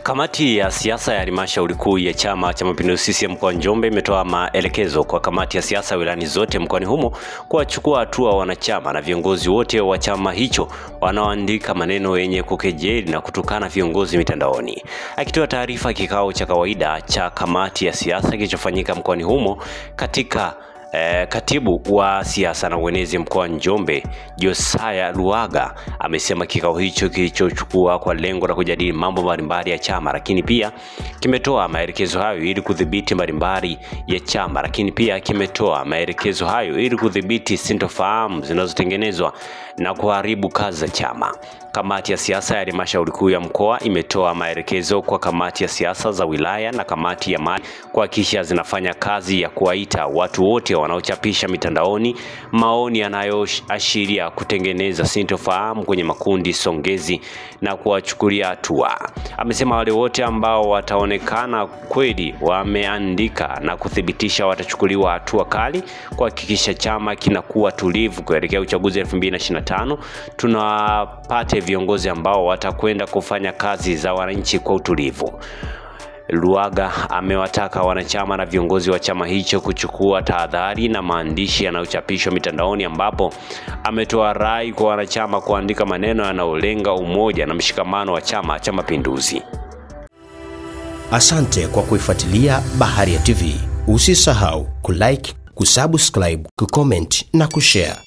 Kamati ya siasa ya halmashauri kuu ya Chama cha Mapinduzi CCM mkoa wa Njombe imetoa maelekezo kwa kamati ya siasa wilayani zote mkoani humo kuwachukua hatua wanachama na viongozi wote wa chama hicho wanaoandika maneno yenye kukejeli na kutukana viongozi mitandaoni. Akitoa taarifa kikao cha kawaida cha kamati ya siasa kilichofanyika mkoani humo, katika katibu wa siasa na uenezi mkoa wa Njombe Josiah Luaga amesema kikao hicho kilichochukua kwa lengo la kujadili mambo mbalimbali ya chama, lakini pia kimetoa maelekezo hayo ili kudhibiti mbalimbali ya chama, lakini pia kimetoa maelekezo hayo ili kudhibiti sintofahamu zinazotengenezwa na kuharibu kazi za chama. Kamati ya siasa ya halmashauri kuu ya mkoa imetoa maelekezo kwa kamati ya siasa za wilaya na kamati ya mali kuhakikisha zinafanya kazi ya kuwaita watu wote wanaochapisha mitandaoni maoni yanayoashiria kutengeneza sintofahamu kwenye makundi songezi na kuwachukulia hatua. Amesema wale wote ambao wataonekana kweli wameandika na kuthibitisha watachukuliwa hatua kali kuhakikisha chama kinakuwa tulivu kuelekea uchaguzi 2025. Tunapate viongozi ambao watakwenda kufanya kazi za wananchi kwa utulivu. Luaga amewataka wanachama na viongozi wa chama hicho kuchukua tahadhari na maandishi yanayochapishwa mitandaoni, ambapo ametoa rai kwa wanachama kuandika maneno yanayolenga umoja na mshikamano wa Chama cha Mapinduzi. Asante kwa kuifuatilia Baharia TV. Usisahau kulike, kusubscribe, kucomment na kushare.